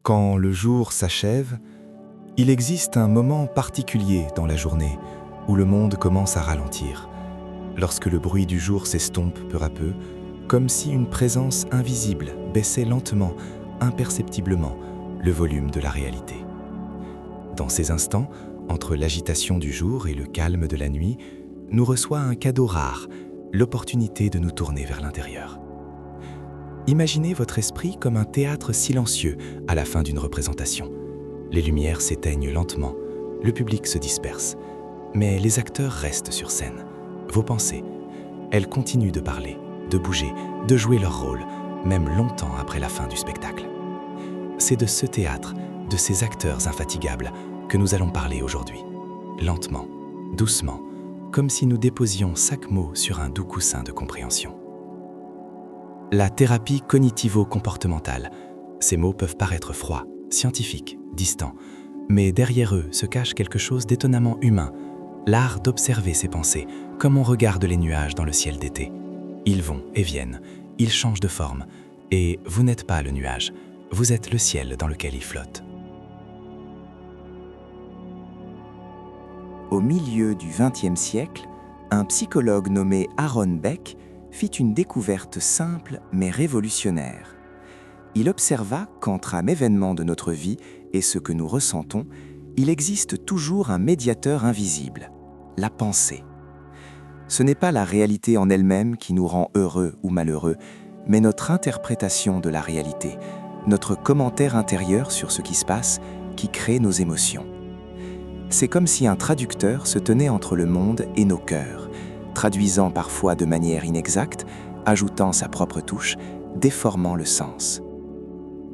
Quand le jour s'achève, il existe un moment particulier dans la journée où le monde commence à ralentir, lorsque le bruit du jour s'estompe peu à peu, comme si une présence invisible baissait lentement, imperceptiblement, le volume de la réalité. Dans ces instants, entre l'agitation du jour et le calme de la nuit, nous reçoit un cadeau rare, l'opportunité de nous tourner vers l'intérieur. Imaginez votre esprit comme un théâtre silencieux à la fin d'une représentation. Les lumières s'éteignent lentement, le public se disperse, mais les acteurs restent sur scène. Vos pensées, elles continuent de parler, de bouger, de jouer leur rôle, même longtemps après la fin du spectacle. C'est de ce théâtre, de ces acteurs infatigables, que nous allons parler aujourd'hui. Lentement, doucement, comme si nous déposions chaque mot sur un doux coussin de compréhension. La thérapie cognitivo-comportementale. Ces mots peuvent paraître froids, scientifiques, distants, mais derrière eux se cache quelque chose d'étonnamment humain, l'art d'observer ses pensées, comme on regarde les nuages dans le ciel d'été. Ils vont et viennent, ils changent de forme, et vous n'êtes pas le nuage, vous êtes le ciel dans lequel ils flottent. Au milieu du XXe siècle, un psychologue nommé Aaron Beck fit une découverte simple mais révolutionnaire. Il observa qu'entre un événement de notre vie et ce que nous ressentons, il existe toujours un médiateur invisible, la pensée. Ce n'est pas la réalité en elle-même qui nous rend heureux ou malheureux, mais notre interprétation de la réalité, notre commentaire intérieur sur ce qui se passe, qui crée nos émotions. C'est comme si un traducteur se tenait entre le monde et nos cœurs, traduisant parfois de manière inexacte, ajoutant sa propre touche, déformant le sens.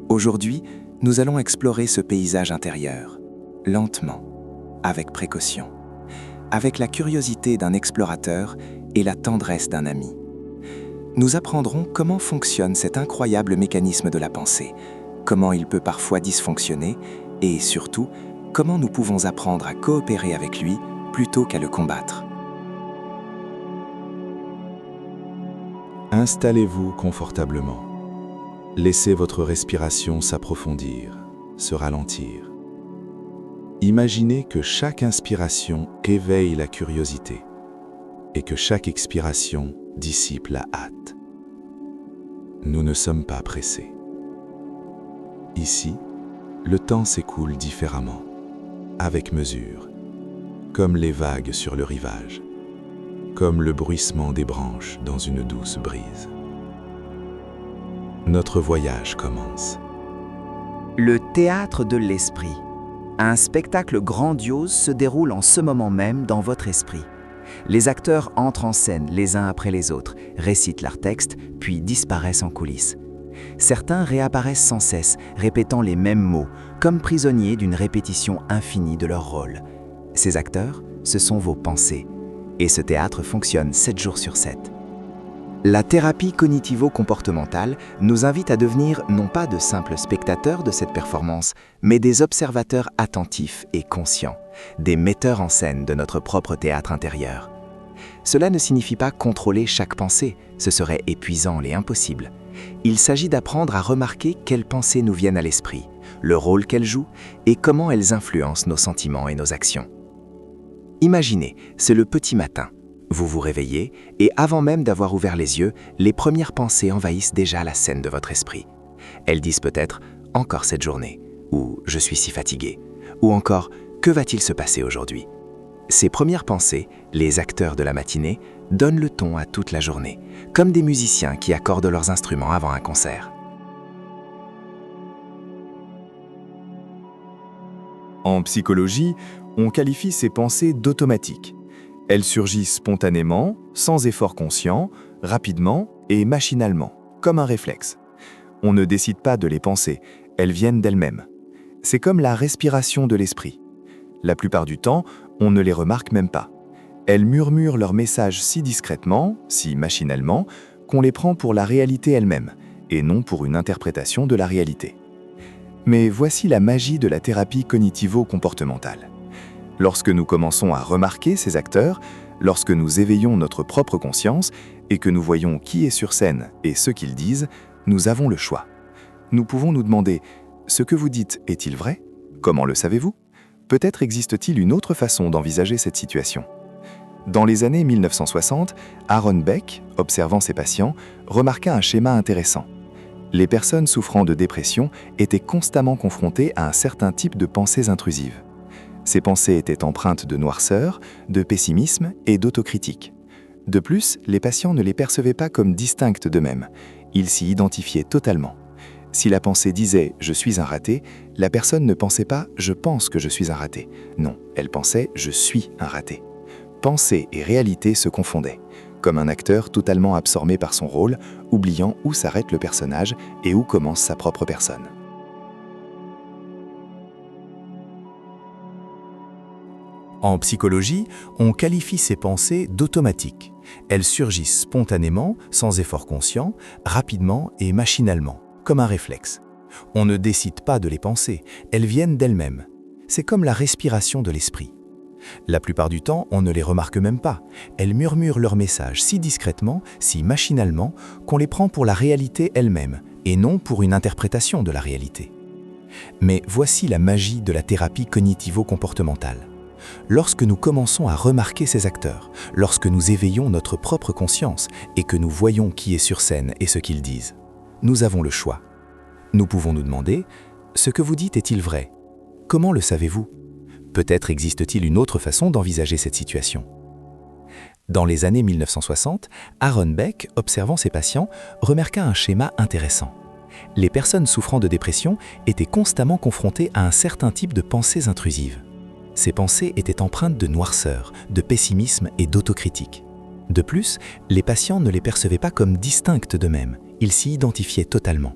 Aujourd'hui, nous allons explorer ce paysage intérieur, lentement, avec précaution, avec la curiosité d'un explorateur et la tendresse d'un ami. Nous apprendrons comment fonctionne cet incroyable mécanisme de la pensée, comment il peut parfois dysfonctionner et surtout, comment nous pouvons apprendre à coopérer avec lui plutôt qu'à le combattre. Installez-vous confortablement. Laissez votre respiration s'approfondir, se ralentir. Imaginez que chaque inspiration éveille la curiosité et que chaque expiration dissipe la hâte. Nous ne sommes pas pressés. Ici, le temps s'écoule différemment, avec mesure, comme les vagues sur le rivage, comme le bruissement des branches dans une douce brise. Notre voyage commence. Le théâtre de l'esprit. Un spectacle grandiose se déroule en ce moment même dans votre esprit. Les acteurs entrent en scène les uns après les autres, récitent leurs textes, puis disparaissent en coulisses. Certains réapparaissent sans cesse, répétant les mêmes mots, comme prisonniers d'une répétition infinie de leur rôle. Ces acteurs, ce sont vos pensées. Et ce théâtre fonctionne 7 jours sur 7. La thérapie cognitivo-comportementale nous invite à devenir non pas de simples spectateurs de cette performance, mais des observateurs attentifs et conscients, des metteurs en scène de notre propre théâtre intérieur. Cela ne signifie pas contrôler chaque pensée, ce serait épuisant et impossible. Il s'agit d'apprendre à remarquer quelles pensées nous viennent à l'esprit, le rôle qu'elles jouent et comment elles influencent nos sentiments et nos actions. Imaginez, c'est le petit matin. Vous vous réveillez et avant même d'avoir ouvert les yeux, les premières pensées envahissent déjà la scène de votre esprit. Elles disent peut-être « encore cette journée » ou « je suis si fatigué » ou encore « que va-t-il se passer aujourd'hui ?» Ces premières pensées, les acteurs de la matinée, donnent le ton à toute la journée, comme des musiciens qui accordent leurs instruments avant un concert. En psychologie, on qualifie ces pensées d'automatiques. Elles surgissent spontanément, sans effort conscient, rapidement et machinalement, comme un réflexe. On ne décide pas de les penser, elles viennent d'elles-mêmes. C'est comme la respiration de l'esprit. La plupart du temps, on ne les remarque même pas. Elles murmurent leurs messages si discrètement, si machinalement, qu'on les prend pour la réalité elle-même, et non pour une interprétation de la réalité. Mais voici la magie de la thérapie cognitivo-comportementale. Lorsque nous commençons à remarquer ces acteurs, lorsque nous éveillons notre propre conscience et que nous voyons qui est sur scène et ce qu'ils disent, nous avons le choix. Nous pouvons nous demander Ce que vous dites est-il vrai? Comment le savez-vous? Peut-être existe-t-il une autre façon d'envisager cette situation. Dans les années 1960, Aaron Beck, observant ses patients, remarqua un schéma intéressant. Les personnes souffrant de dépression étaient constamment confrontées à un certain type de pensées intrusives. Ces pensées étaient empreintes de noirceur, de pessimisme et d'autocritique. De plus, les patients ne les percevaient pas comme distinctes d'eux-mêmes. Ils s'y identifiaient totalement. Si la pensée disait « je suis un raté », la personne ne pensait pas « je pense que je suis un raté ». Non, elle pensait « je suis un raté ». Pensée et réalité se confondaient, comme un acteur totalement absorbé par son rôle, oubliant où s'arrête le personnage et où commence sa propre personne. En psychologie, on qualifie ces pensées d'automatiques. Elles surgissent spontanément, sans effort conscient, rapidement et machinalement, comme un réflexe. On ne décide pas de les penser, elles viennent d'elles-mêmes. C'est comme la respiration de l'esprit. La plupart du temps, on ne les remarque même pas. Elles murmurent leurs messages si discrètement, si machinalement, qu'on les prend pour la réalité elle-même, et non pour une interprétation de la réalité. Mais voici la magie de la thérapie cognitivo-comportementale. Lorsque nous commençons à remarquer ces acteurs, lorsque nous éveillons notre propre conscience et que nous voyons qui est sur scène et ce qu'ils disent, nous avons le choix. Nous pouvons nous demander « Ce que vous dites est-il vrai? Comment le savez-vous » Peut-être existe-t-il une autre façon d'envisager cette situation. Dans les années 1960, Aaron Beck, observant ses patients, remarqua un schéma intéressant. Les personnes souffrant de dépression étaient constamment confrontées à un certain type de pensées intrusives. Ces pensées étaient empreintes de noirceur, de pessimisme et d'autocritique. De plus, les patients ne les percevaient pas comme distinctes d'eux-mêmes, ils s'y identifiaient totalement.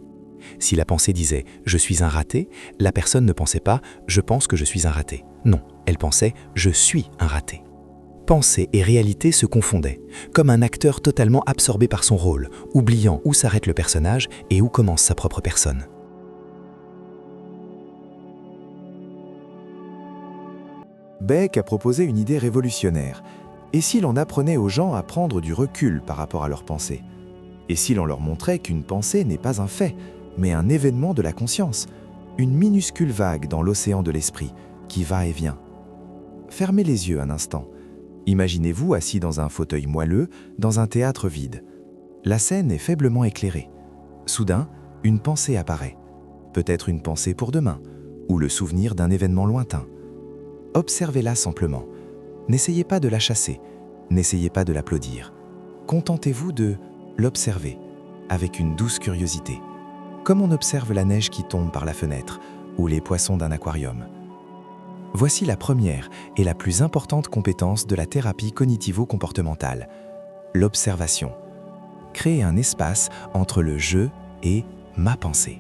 Si la pensée disait « je suis un raté », la personne ne pensait pas « je pense que je suis un raté ». Non, elle pensait « je suis un raté ». Pensée et réalité se confondaient, comme un acteur totalement absorbé par son rôle, oubliant où s'arrête le personnage et où commence sa propre personne. Beck a proposé une idée révolutionnaire. Et si l'on apprenait aux gens à prendre du recul par rapport à leurs pensées? Et si l'on leur montrait qu'une pensée n'est pas un fait, mais un événement de la conscience, une minuscule vague dans l'océan de l'esprit qui va et vient? Fermez les yeux un instant. Imaginez-vous assis dans un fauteuil moelleux, dans un théâtre vide. La scène est faiblement éclairée. Soudain, une pensée apparaît. Peut-être une pensée pour demain, ou le souvenir d'un événement lointain. Observez-la simplement. N'essayez pas de la chasser, n'essayez pas de l'applaudir. Contentez-vous de l'observer, avec une douce curiosité, comme on observe la neige qui tombe par la fenêtre, ou les poissons d'un aquarium. Voici la première et la plus importante compétence de la thérapie cognitivo-comportementale, l'observation. Créez un espace entre le « je » et « ma pensée ».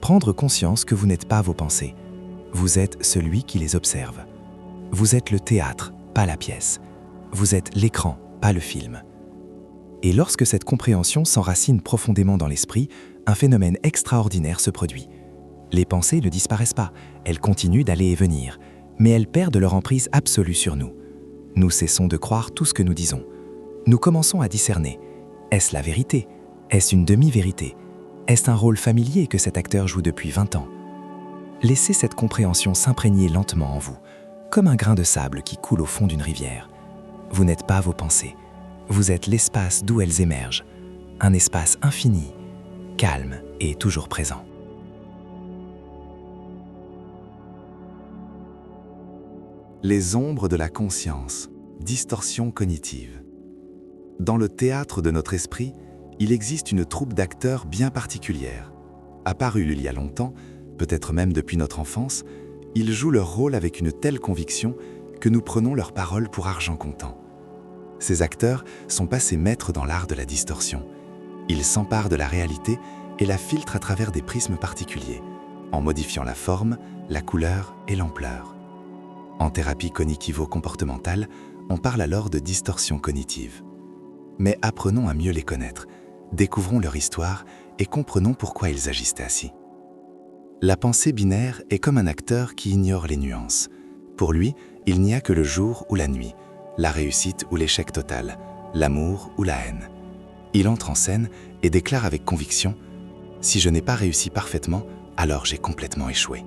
Prendre conscience que vous n'êtes pas vos pensées. Vous êtes celui qui les observe. Vous êtes le théâtre, pas la pièce. Vous êtes l'écran, pas le film. Et lorsque cette compréhension s'enracine profondément dans l'esprit, un phénomène extraordinaire se produit. Les pensées ne disparaissent pas, elles continuent d'aller et venir, mais elles perdent leur emprise absolue sur nous. Nous cessons de croire tout ce que nous disons. Nous commençons à discerner. Est-ce la vérité? Est-ce une demi-vérité? Est-ce un rôle familier que cet acteur joue depuis 20 ans? Laissez cette compréhension s'imprégner lentement en vous, comme un grain de sable qui coule au fond d'une rivière. Vous n'êtes pas vos pensées. Vous êtes l'espace d'où elles émergent. Un espace infini, calme et toujours présent. Les ombres de la conscience, distorsion cognitive. Dans le théâtre de notre esprit, il existe une troupe d'acteurs bien particulière. Apparue il y a longtemps, peut-être même depuis notre enfance, ils jouent leur rôle avec une telle conviction que nous prenons leurs paroles pour argent comptant. Ces acteurs sont passés maîtres dans l'art de la distorsion. Ils s'emparent de la réalité et la filtrent à travers des prismes particuliers, en modifiant la forme, la couleur et l'ampleur. En thérapie cognitivo-comportementale, on parle alors de distorsion cognitive. Mais apprenons à mieux les connaître, découvrons leur histoire et comprenons pourquoi ils agissent ainsi. La pensée binaire est comme un acteur qui ignore les nuances. Pour lui, il n'y a que le jour ou la nuit, la réussite ou l'échec total, l'amour ou la haine. Il entre en scène et déclare avec conviction « Si je n'ai pas réussi parfaitement, alors j'ai complètement échoué.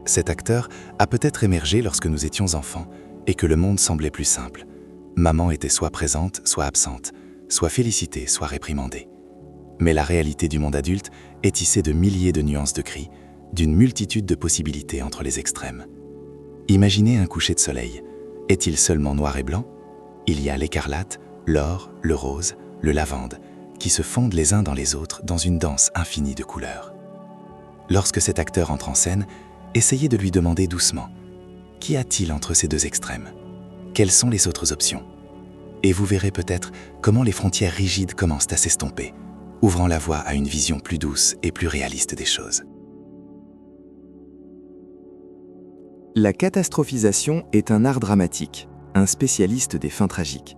Cet acteur a peut-être émergé lorsque nous étions enfants et que le monde semblait plus simple. Maman était soit présente, soit absente, soit félicitée, soit réprimandée. Mais la réalité du monde adulte est tissée de milliers de nuances de gris, d'une multitude de possibilités entre les extrêmes. Imaginez un coucher de soleil. Est-il seulement noir et blanc? Il y a l'écarlate, l'or, le rose, le lavande, qui se fondent les uns dans les autres dans une danse infinie de couleurs. Lorsque cet acteur entre en scène, essayez de lui demander doucement « Qu'y a-t-il entre ces deux extrêmes? Quelles sont les autres options ?» Et vous verrez peut-être comment les frontières rigides commencent à s'estomper, ouvrant la voie à une vision plus douce et plus réaliste des choses. La catastrophisation est un art dramatique, un spécialiste des fins tragiques.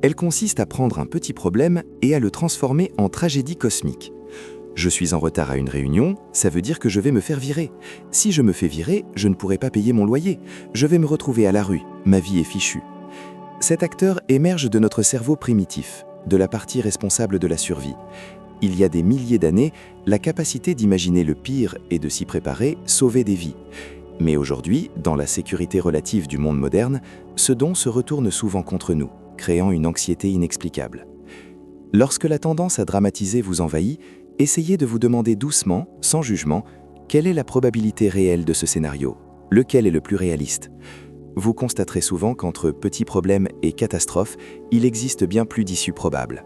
Elle consiste à prendre un petit problème et à le transformer en tragédie cosmique. Je suis en retard à une réunion, ça veut dire que je vais me faire virer. Si je me fais virer, je ne pourrai pas payer mon loyer. Je vais me retrouver à la rue, ma vie est fichue. Cet acteur émerge de notre cerveau primitif, de la partie responsable de la survie. Il y a des milliers d'années, la capacité d'imaginer le pire et de s'y préparer sauvait des vies. Mais aujourd'hui, dans la sécurité relative du monde moderne, ce don se retourne souvent contre nous, créant une anxiété inexplicable. Lorsque la tendance à dramatiser vous envahit, essayez de vous demander doucement, sans jugement, quelle est la probabilité réelle de ce scénario, lequel est le plus réaliste. Vous constaterez souvent qu'entre petits problèmes et catastrophes, il existe bien plus d'issues probables.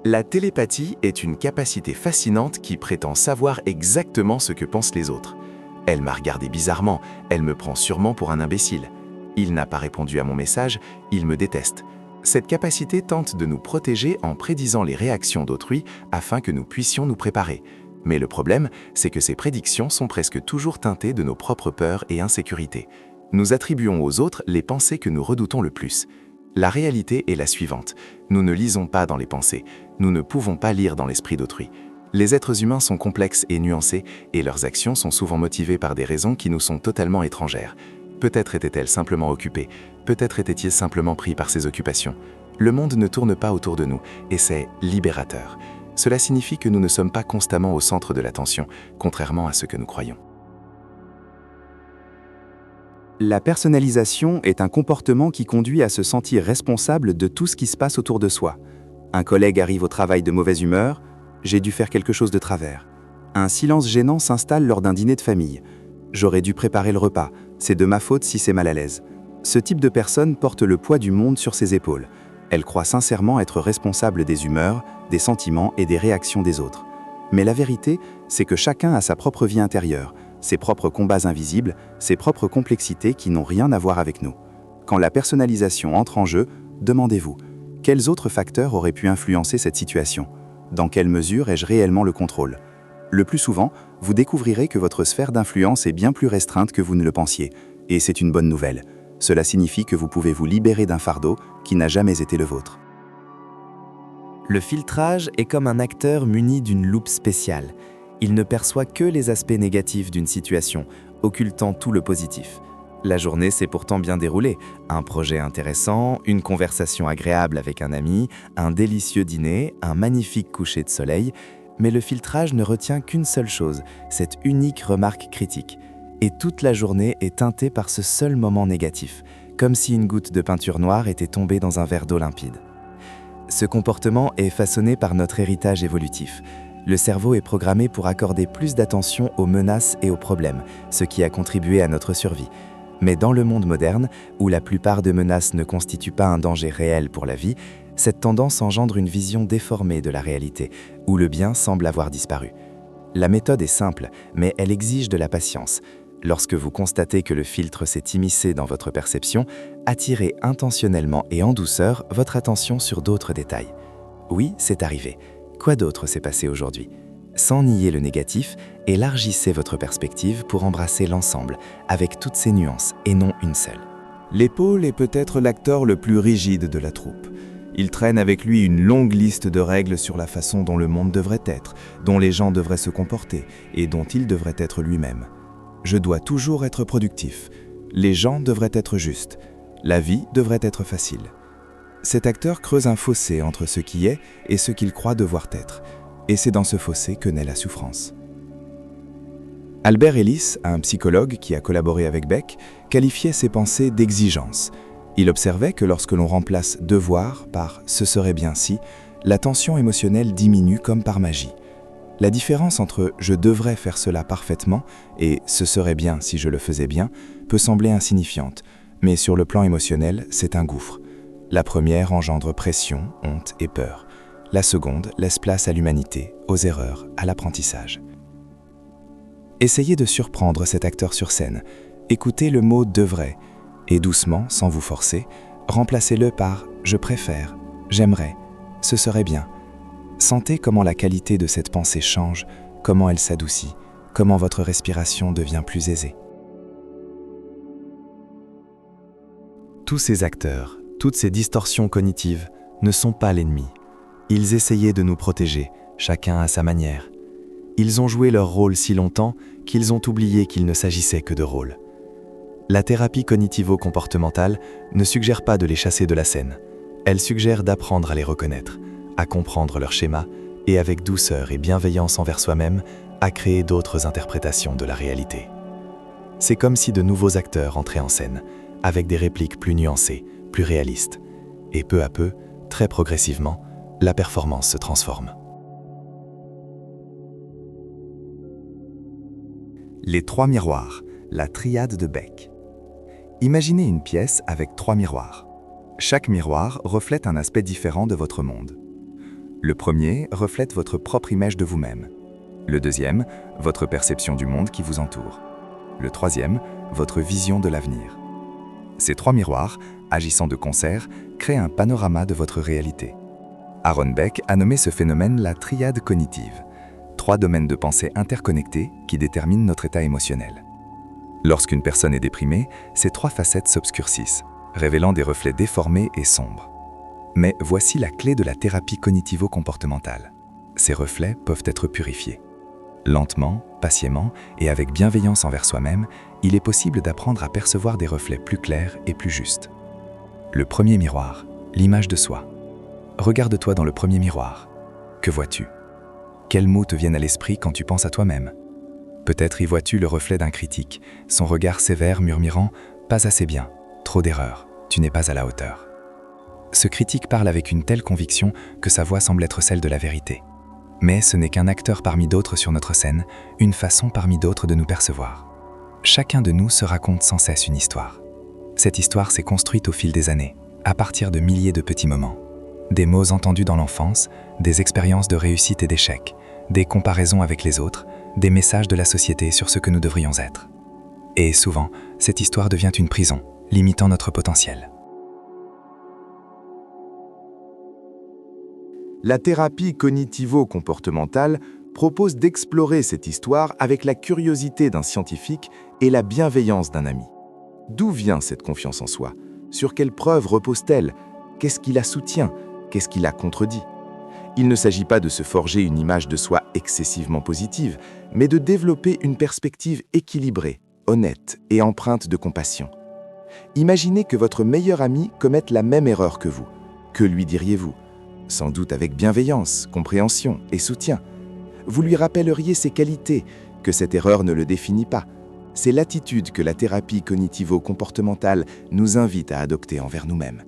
La télépathie est une capacité fascinante qui prétend savoir exactement ce que pensent les autres. Elle m'a regardé bizarrement, elle me prend sûrement pour un imbécile. Il n'a pas répondu à mon message, il me déteste. Cette capacité tente de nous protéger en prédisant les réactions d'autrui afin que nous puissions nous préparer. Mais le problème, c'est que ces prédictions sont presque toujours teintées de nos propres peurs et insécurités. Nous attribuons aux autres les pensées que nous redoutons le plus. La réalité est la suivante. Nous ne lisons pas dans les pensées. Nous ne pouvons pas lire dans l'esprit d'autrui. Les êtres humains sont complexes et nuancés, et leurs actions sont souvent motivées par des raisons qui nous sont totalement étrangères. Peut-être étaient-elles simplement occupées, peut-être étaient-ils simplement pris par ces occupations. Le monde ne tourne pas autour de nous, et c'est libérateur. Cela signifie que nous ne sommes pas constamment au centre de l'attention, contrairement à ce que nous croyons. La personnalisation est un comportement qui conduit à se sentir responsable de tout ce qui se passe autour de soi. Un collègue arrive au travail de mauvaise humeur, j'ai dû faire quelque chose de travers. Un silence gênant s'installe lors d'un dîner de famille. J'aurais dû préparer le repas, c'est de ma faute si c'est mal à l'aise. Ce type de personne porte le poids du monde sur ses épaules. Elle croit sincèrement être responsable des humeurs, des sentiments et des réactions des autres. Mais la vérité, c'est que chacun a sa propre vie intérieure, ses propres combats invisibles, ses propres complexités qui n'ont rien à voir avec nous. Quand la personnalisation entre en jeu, demandez-vous, quels autres facteurs auraient pu influencer cette situation ? Dans quelle mesure ai-je réellement le contrôle ? Le plus souvent, vous découvrirez que votre sphère d'influence est bien plus restreinte que vous ne le pensiez, et c'est une bonne nouvelle. Cela signifie que vous pouvez vous libérer d'un fardeau qui n'a jamais été le vôtre. Le filtrage est comme un acteur muni d'une loupe spéciale. Il ne perçoit que les aspects négatifs d'une situation, occultant tout le positif. La journée s'est pourtant bien déroulée. Un projet intéressant, une conversation agréable avec un ami, un délicieux dîner, un magnifique coucher de soleil. Mais le filtrage ne retient qu'une seule chose, cette unique remarque critique. Et toute la journée est teintée par ce seul moment négatif, comme si une goutte de peinture noire était tombée dans un verre d'eau limpide. Ce comportement est façonné par notre héritage évolutif. Le cerveau est programmé pour accorder plus d'attention aux menaces et aux problèmes, ce qui a contribué à notre survie. Mais dans le monde moderne, où la plupart des menaces ne constituent pas un danger réel pour la vie, cette tendance engendre une vision déformée de la réalité, où le bien semble avoir disparu. La méthode est simple, mais elle exige de la patience. Lorsque vous constatez que le filtre s'est immiscé dans votre perception, attirez intentionnellement et en douceur votre attention sur d'autres détails. Oui, c'est arrivé. Quoi d'autre s'est passé aujourd'hui ? Sans nier le négatif, élargissez votre perspective pour embrasser l'ensemble, avec toutes ses nuances et non une seule. L'épaule est peut-être l'acteur le plus rigide de la troupe. Il traîne avec lui une longue liste de règles sur la façon dont le monde devrait être, dont les gens devraient se comporter et dont il devrait être lui-même. Je dois toujours être productif. Les gens devraient être justes. La vie devrait être facile. Cet acteur creuse un fossé entre ce qui est et ce qu'il croit devoir être. Et c'est dans ce fossé que naît la souffrance. Albert Ellis, un psychologue qui a collaboré avec Beck, qualifiait ces pensées d'exigence. Il observait que lorsque l'on remplace « devoir » par « ce serait bien si », la tension émotionnelle diminue comme par magie. La différence entre « je devrais faire cela parfaitement » et « ce serait bien si je le faisais bien » peut sembler insignifiante, mais sur le plan émotionnel, c'est un gouffre. La première engendre pression, honte et peur. La seconde laisse place à l'humanité, aux erreurs, à l'apprentissage. Essayez de surprendre cet acteur sur scène. Écoutez le mot « devrait » et doucement, sans vous forcer, remplacez-le par « je préfère »,« j'aimerais »,« ce serait bien ». Sentez comment la qualité de cette pensée change, comment elle s'adoucit, comment votre respiration devient plus aisée. Tous ces acteurs, toutes ces distorsions cognitives ne sont pas l'ennemi. Ils essayaient de nous protéger, chacun à sa manière. Ils ont joué leur rôle si longtemps qu'ils ont oublié qu'il ne s'agissait que de rôle. La thérapie cognitivo-comportementale ne suggère pas de les chasser de la scène. Elle suggère d'apprendre à les reconnaître, à comprendre leur schéma et avec douceur et bienveillance envers soi-même, à créer d'autres interprétations de la réalité. C'est comme si de nouveaux acteurs entraient en scène, avec des répliques plus nuancées, plus réalistes. Et peu à peu, très progressivement, la performance se transforme. Les 3 miroirs, la triade de Beck. Imaginez une pièce avec 3 miroirs. Chaque miroir reflète un aspect différent de votre monde. Le premier reflète votre propre image de vous-même. Le deuxième, votre perception du monde qui vous entoure. Le troisième, votre vision de l'avenir. Ces 3 miroirs, agissant de concert, créent un panorama de votre réalité. Aaron Beck a nommé ce phénomène la triade cognitive. 3 domaines de pensée interconnectés qui déterminent notre état émotionnel. Lorsqu'une personne est déprimée, ces 3 facettes s'obscurcissent, révélant des reflets déformés et sombres. Mais voici la clé de la thérapie cognitivo-comportementale. Ces reflets peuvent être purifiés. Lentement, patiemment et avec bienveillance envers soi-même, il est possible d'apprendre à percevoir des reflets plus clairs et plus justes. Le premier miroir, l'image de soi. Regarde-toi dans le premier miroir. Que vois-tu ? Quels mots te viennent à l'esprit quand tu penses à toi-même ? Peut-être y vois-tu le reflet d'un critique, son regard sévère murmurant « pas assez bien, trop d'erreurs, tu n'es pas à la hauteur ». Ce critique parle avec une telle conviction que sa voix semble être celle de la vérité. Mais ce n'est qu'un acteur parmi d'autres sur notre scène, une façon parmi d'autres de nous percevoir. Chacun de nous se raconte sans cesse une histoire. Cette histoire s'est construite au fil des années, à partir de milliers de petits moments. Des mots entendus dans l'enfance, des expériences de réussite et d'échec, des comparaisons avec les autres, des messages de la société sur ce que nous devrions être. Et souvent, cette histoire devient une prison, limitant notre potentiel. La thérapie cognitivo-comportementale propose d'explorer cette histoire avec la curiosité d'un scientifique et la bienveillance d'un ami. D'où vient cette confiance en soi ? Sur quelles preuves repose-t-elle ? Qu'est-ce qui la soutient ? Qu'est-ce qui la contredit ? Il ne s'agit pas de se forger une image de soi excessivement positive, mais de développer une perspective équilibrée, honnête et empreinte de compassion. Imaginez que votre meilleur ami commette la même erreur que vous. Que lui diriez-vous ? Sans doute avec bienveillance, compréhension et soutien. Vous lui rappelleriez ses qualités, que cette erreur ne le définit pas. C'est l'attitude que la thérapie cognitivo-comportementale nous invite à adopter envers nous-mêmes.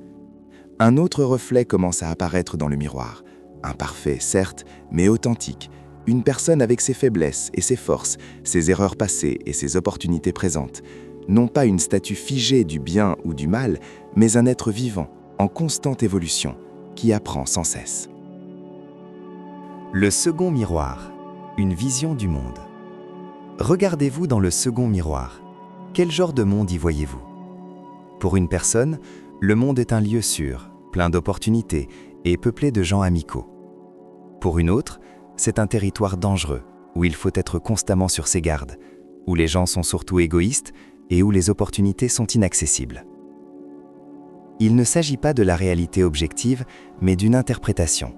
Un autre reflet commence à apparaître dans le miroir. Imparfait, certes, mais authentique. Une personne avec ses faiblesses et ses forces, ses erreurs passées et ses opportunités présentes. Non pas une statue figée du bien ou du mal, mais un être vivant, en constante évolution, qui apprend sans cesse. Le second miroir, une vision du monde. Regardez-vous dans le second miroir. Quel genre de monde y voyez-vous ? Pour une personne, le monde est un lieu sûr, plein d'opportunités et peuplé de gens amicaux. Pour une autre, c'est un territoire dangereux, où il faut être constamment sur ses gardes, où les gens sont surtout égoïstes et où les opportunités sont inaccessibles. Il ne s'agit pas de la réalité objective, mais d'une interprétation.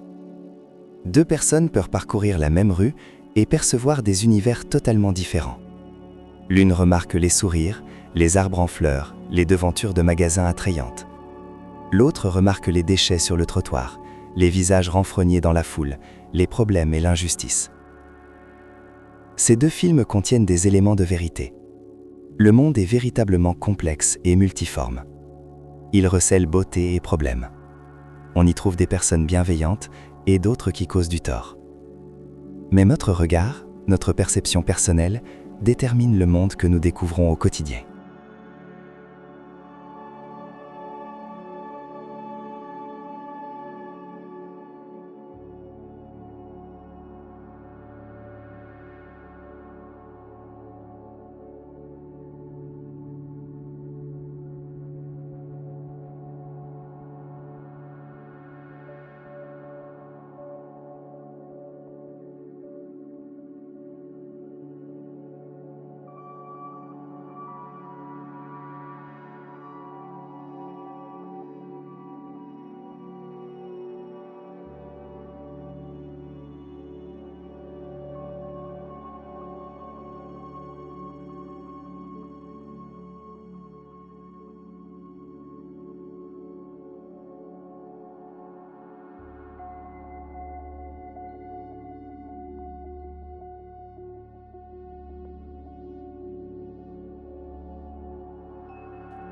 2 personnes peuvent parcourir la même rue et percevoir des univers totalement différents. L'une remarque les sourires, les arbres en fleurs, les devantures de magasins attrayantes. L'autre remarque les déchets sur le trottoir, les visages renfrognés dans la foule, les problèmes et l'injustice. Ces deux films contiennent des éléments de vérité. Le monde est véritablement complexe et multiforme. Il recèle beauté et problèmes. On y trouve des personnes bienveillantes et d'autres qui causent du tort. Mais notre regard, notre perception personnelle, détermine le monde que nous découvrons au quotidien.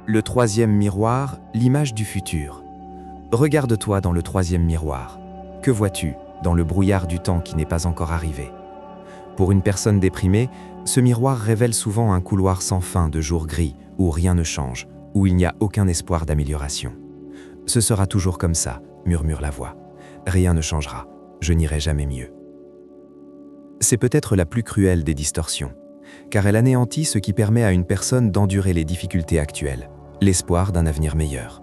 Le troisième miroir, l'image du futur. Regarde-toi dans le troisième miroir. Que vois-tu dans le brouillard du temps qui n'est pas encore arrivé? Pour une personne déprimée, ce miroir révèle souvent un couloir sans fin de jours gris, où rien ne change, où il n'y a aucun espoir d'amélioration. Ce sera toujours comme ça, murmure la voix. Rien ne changera, je n'irai jamais mieux. C'est peut-être la plus cruelle des distorsions, car elle anéantit ce qui permet à une personne d'endurer les difficultés actuelles, l'espoir d'un avenir meilleur.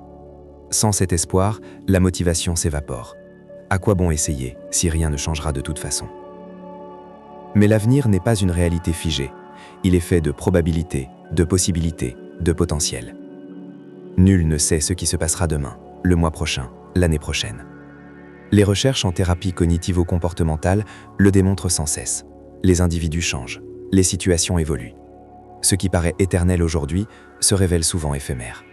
Sans cet espoir, la motivation s'évapore. À quoi bon essayer si rien ne changera de toute façon? Mais l'avenir n'est pas une réalité figée. Il est fait de probabilités, de possibilités, de potentiel. Nul ne sait ce qui se passera demain, le mois prochain, l'année prochaine. Les recherches en thérapie cognitivo-comportementale le démontrent sans cesse. Les individus changent, les situations évoluent. Ce qui paraît éternel aujourd'hui se révèle souvent éphémère.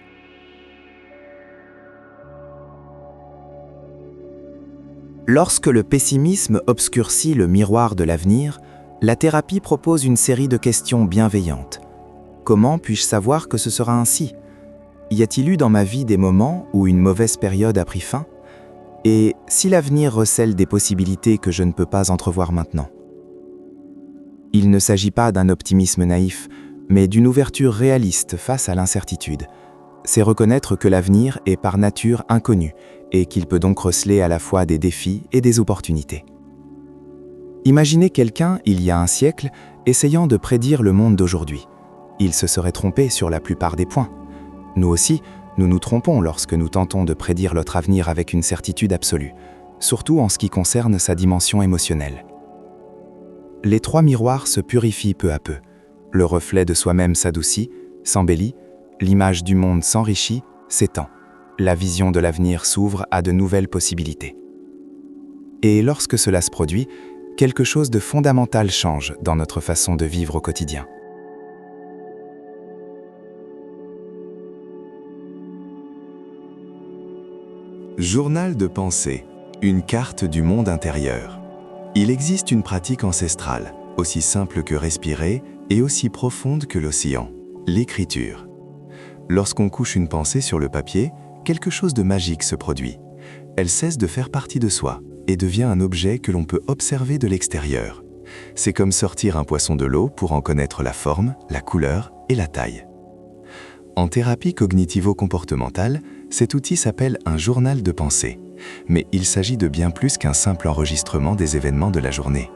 Lorsque le pessimisme obscurcit le miroir de l'avenir, la thérapie propose une série de questions bienveillantes. Comment puis-je savoir que ce sera ainsi? Y a-t-il eu dans ma vie des moments où une mauvaise période a pris fin? Et si l'avenir recèle des possibilités que je ne peux pas entrevoir maintenant? Il ne s'agit pas d'un optimisme naïf, mais d'une ouverture réaliste face à l'incertitude. C'est reconnaître que l'avenir est par nature inconnu et qu'il peut donc receler à la fois des défis et des opportunités. Imaginez quelqu'un, il y a un siècle, essayant de prédire le monde d'aujourd'hui. Il se serait trompé sur la plupart des points. Nous aussi, nous nous trompons lorsque nous tentons de prédire notre avenir avec une certitude absolue, surtout en ce qui concerne sa dimension émotionnelle. Les trois miroirs se purifient peu à peu. Le reflet de soi-même s'adoucit, s'embellit, l'image du monde s'enrichit, s'étend. La vision de l'avenir s'ouvre à de nouvelles possibilités. Et lorsque cela se produit, quelque chose de fondamental change dans notre façon de vivre au quotidien. Journal de pensée, une carte du monde intérieur. Il existe une pratique ancestrale, aussi simple que respirer et aussi profonde que l'océan, l'écriture. Lorsqu'on couche une pensée sur le papier, quelque chose de magique se produit. Elle cesse de faire partie de soi et devient un objet que l'on peut observer de l'extérieur. C'est comme sortir un poisson de l'eau pour en connaître la forme, la couleur et la taille. En thérapie cognitivo-comportementale, cet outil s'appelle un journal de pensée. Mais il s'agit de bien plus qu'un simple enregistrement des événements de la journée.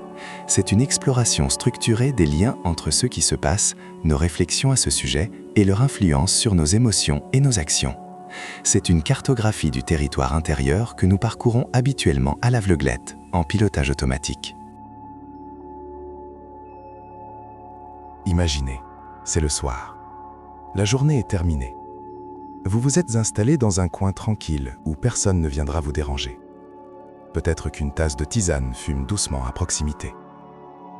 C'est une exploration structurée des liens entre ce qui se passe, nos réflexions à ce sujet et leur influence sur nos émotions et nos actions. C'est une cartographie du territoire intérieur que nous parcourons habituellement à l'aveuglette, en pilotage automatique. Imaginez, c'est le soir. La journée est terminée. Vous vous êtes installé dans un coin tranquille où personne ne viendra vous déranger. Peut-être qu'une tasse de tisane fume doucement à proximité.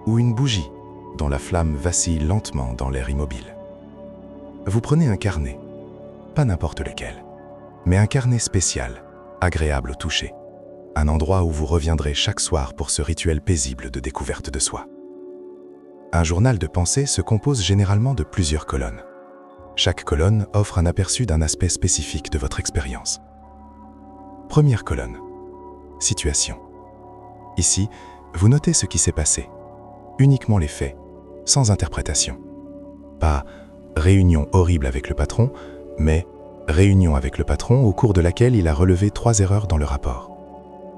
Ou une bougie dont la flamme vacille lentement dans l'air immobile. Vous prenez un carnet, pas n'importe lequel, mais un carnet spécial, agréable au toucher. Un endroit où vous reviendrez chaque soir pour ce rituel paisible de découverte de soi. Un journal de pensée se compose généralement de plusieurs colonnes. Chaque colonne offre un aperçu d'un aspect spécifique de votre expérience. Première colonne. Situation. Ici, vous notez ce qui s'est passé. Uniquement les faits, sans interprétation. Pas « réunion horrible avec le patron », mais « réunion avec le patron au cours de laquelle il a relevé 3 erreurs dans le rapport ».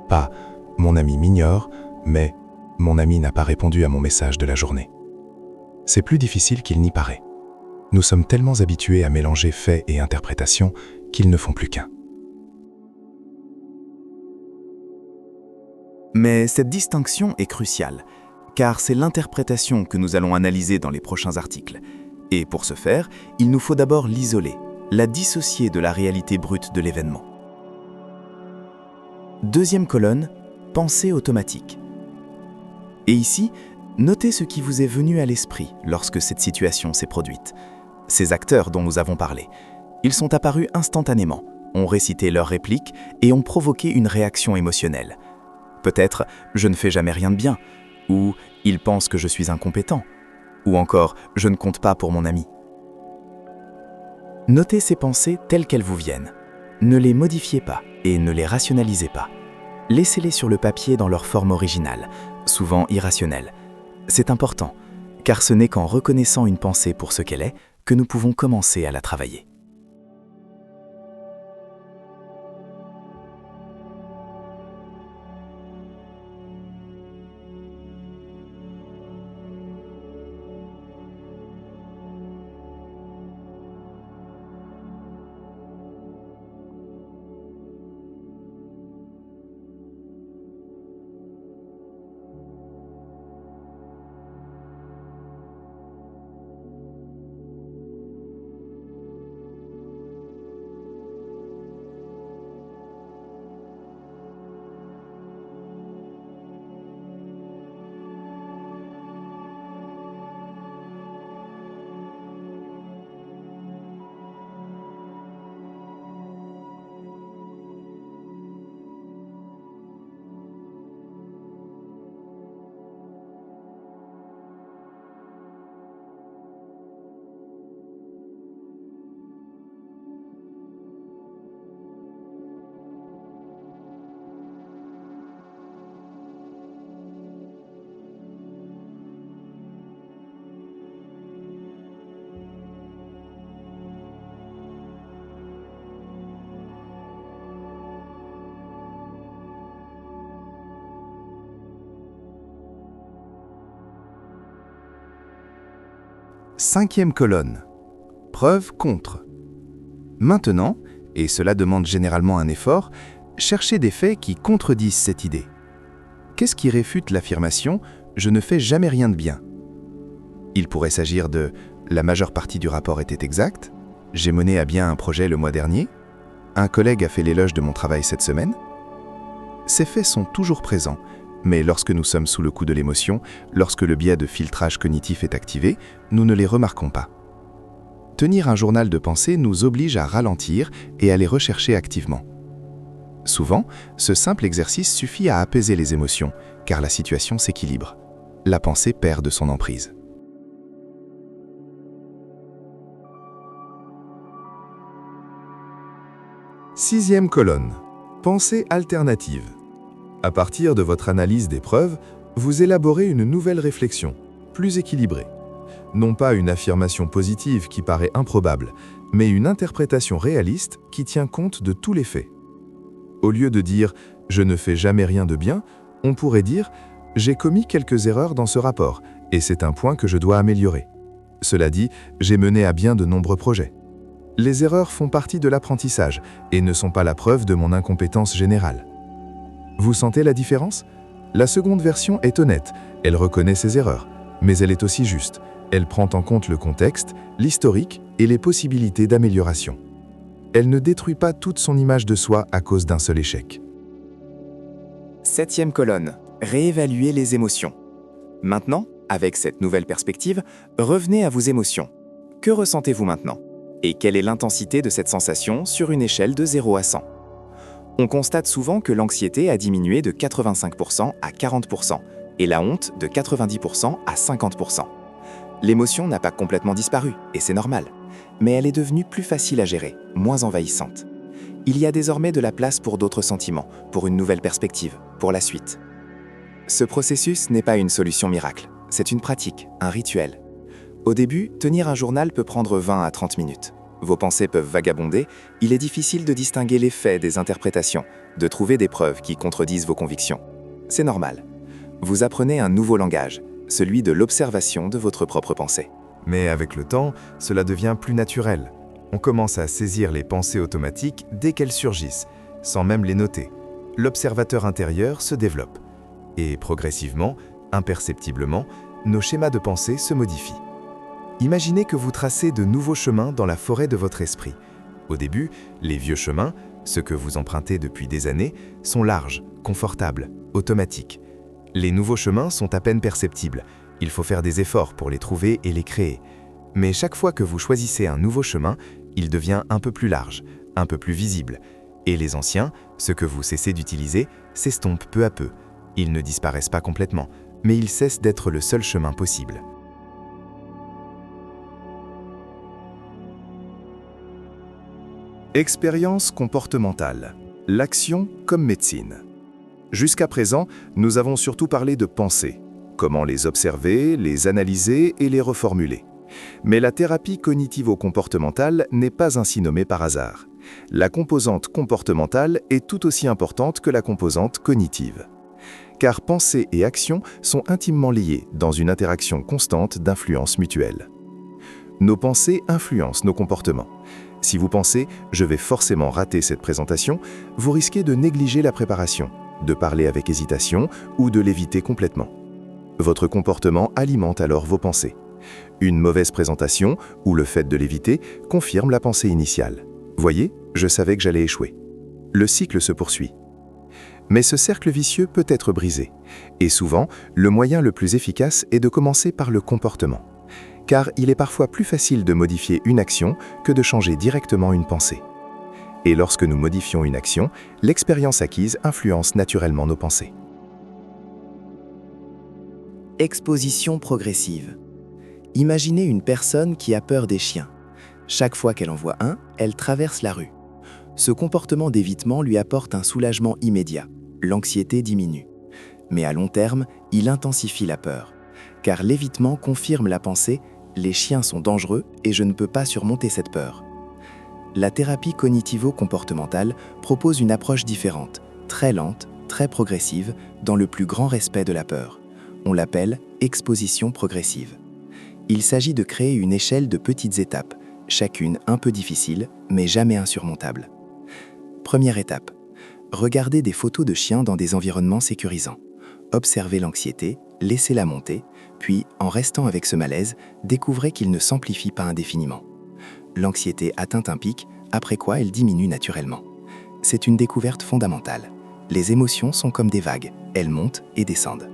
Pas « mon ami m'ignore », mais « mon ami n'a pas répondu à mon message de la journée ». C'est plus difficile qu'il n'y paraît. Nous sommes tellement habitués à mélanger faits et interprétations qu'ils ne font plus qu'un. Mais cette distinction est cruciale, car c'est l'interprétation que nous allons analyser dans les prochains articles. Et pour ce faire, il nous faut d'abord l'isoler, la dissocier de la réalité brute de l'événement. Deuxième colonne, pensée automatique. Et ici, notez ce qui vous est venu à l'esprit lorsque cette situation s'est produite. Ces acteurs dont nous avons parlé, ils sont apparus instantanément, ont récité leurs répliques et ont provoqué une réaction émotionnelle. Peut-être « je ne fais jamais rien de bien » ou « il pense que je suis incompétent » ou encore « je ne compte pas pour mon ami ». Notez ces pensées telles qu'elles vous viennent. Ne les modifiez pas et ne les rationalisez pas. Laissez-les sur le papier dans leur forme originale, souvent irrationnelle. C'est important, car ce n'est qu'en reconnaissant une pensée pour ce qu'elle est que nous pouvons commencer à la travailler. Cinquième colonne. Preuve contre. Maintenant, et cela demande généralement un effort, cherchez des faits qui contredisent cette idée. Qu'est-ce qui réfute l'affirmation « je ne fais jamais rien de bien » Il pourrait s'agir de « la majeure partie du rapport était exacte »,« j'ai mené à bien un projet le mois dernier »,« un collègue a fait l'éloge de mon travail cette semaine ». Ces faits sont toujours présents, mais lorsque nous sommes sous le coup de l'émotion, lorsque le biais de filtrage cognitif est activé, nous ne les remarquons pas. Tenir un journal de pensée nous oblige à ralentir et à les rechercher activement. Souvent, ce simple exercice suffit à apaiser les émotions, car la situation s'équilibre. La pensée perd de son emprise. Sixième colonne. Pensée alternative. À partir de votre analyse des preuves, vous élaborez une nouvelle réflexion, plus équilibrée. Non pas une affirmation positive qui paraît improbable, mais une interprétation réaliste qui tient compte de tous les faits. Au lieu de dire « je ne fais jamais rien de bien », on pourrait dire « j'ai commis quelques erreurs dans ce rapport, et c'est un point que je dois améliorer. Cela dit, j'ai mené à bien de nombreux projets. Les erreurs font partie de l'apprentissage et ne sont pas la preuve de mon incompétence générale. » Vous sentez la différence? La seconde version est honnête, elle reconnaît ses erreurs, mais elle est aussi juste. Elle prend en compte le contexte, l'historique et les possibilités d'amélioration. Elle ne détruit pas toute son image de soi à cause d'un seul échec. Septième colonne, réévaluer les émotions. Maintenant, avec cette nouvelle perspective, revenez à vos émotions. Que ressentez-vous maintenant? Et quelle est l'intensité de cette sensation sur une échelle de 0 à 100? On constate souvent que l'anxiété a diminué de 85% à 40% et la honte de 90% à 50%. L'émotion n'a pas complètement disparu, et c'est normal, mais elle est devenue plus facile à gérer, moins envahissante. Il y a désormais de la place pour d'autres sentiments, pour une nouvelle perspective, pour la suite. Ce processus n'est pas une solution miracle, c'est une pratique, un rituel. Au début, tenir un journal peut prendre 20 à 30 minutes. Vos pensées peuvent vagabonder, il est difficile de distinguer les faits des interprétations, de trouver des preuves qui contredisent vos convictions. C'est normal. Vous apprenez un nouveau langage, celui de l'observation de votre propre pensée. Mais avec le temps, cela devient plus naturel. On commence à saisir les pensées automatiques dès qu'elles surgissent, sans même les noter. L'observateur intérieur se développe. Et progressivement, imperceptiblement, nos schémas de pensée se modifient. Imaginez que vous tracez de nouveaux chemins dans la forêt de votre esprit. Au début, les vieux chemins, ceux que vous empruntez depuis des années, sont larges, confortables, automatiques. Les nouveaux chemins sont à peine perceptibles. Il faut faire des efforts pour les trouver et les créer. Mais chaque fois que vous choisissez un nouveau chemin, il devient un peu plus large, un peu plus visible. Et les anciens, ceux que vous cessez d'utiliser, s'estompent peu à peu. Ils ne disparaissent pas complètement, mais ils cessent d'être le seul chemin possible. Expérience comportementale. L'action comme médecine. Jusqu'à présent, nous avons surtout parlé de pensées, comment les observer, les analyser et les reformuler. Mais la thérapie cognitivo-comportementale n'est pas ainsi nommée par hasard. La composante comportementale est tout aussi importante que la composante cognitive. Car pensée et action sont intimement liées dans une interaction constante d'influence mutuelle. Nos pensées influencent nos comportements. Si vous pensez « je vais forcément rater cette présentation », vous risquez de négliger la préparation, de parler avec hésitation ou de l'éviter complètement. Votre comportement alimente alors vos pensées. Une mauvaise présentation ou le fait de l'éviter confirme la pensée initiale. Voyez, je savais que j'allais échouer. Le cycle se poursuit. Mais ce cercle vicieux peut être brisé. Et souvent, le moyen le plus efficace est de commencer par le comportement. Car il est parfois plus facile de modifier une action que de changer directement une pensée. Et lorsque nous modifions une action, l'expérience acquise influence naturellement nos pensées. Exposition progressive. Imaginez une personne qui a peur des chiens. Chaque fois qu'elle en voit un, elle traverse la rue. Ce comportement d'évitement lui apporte un soulagement immédiat. L'anxiété diminue. Mais à long terme, il intensifie la peur. Car l'évitement confirme la pensée « les chiens sont dangereux et je ne peux pas surmonter cette peur ». La thérapie cognitivo-comportementale propose une approche différente, très lente, très progressive, dans le plus grand respect de la peur. On l'appelle exposition progressive. Il s'agit de créer une échelle de petites étapes, chacune un peu difficile, mais jamais insurmontable. Première étape. Regardez des photos de chiens dans des environnements sécurisants. Observez l'anxiété, laissez-la monter, puis, en restant avec ce malaise, découvrez qu'il ne s'amplifie pas indéfiniment. L'anxiété atteint un pic, après quoi elle diminue naturellement. C'est une découverte fondamentale. Les émotions sont comme des vagues, elles montent et descendent.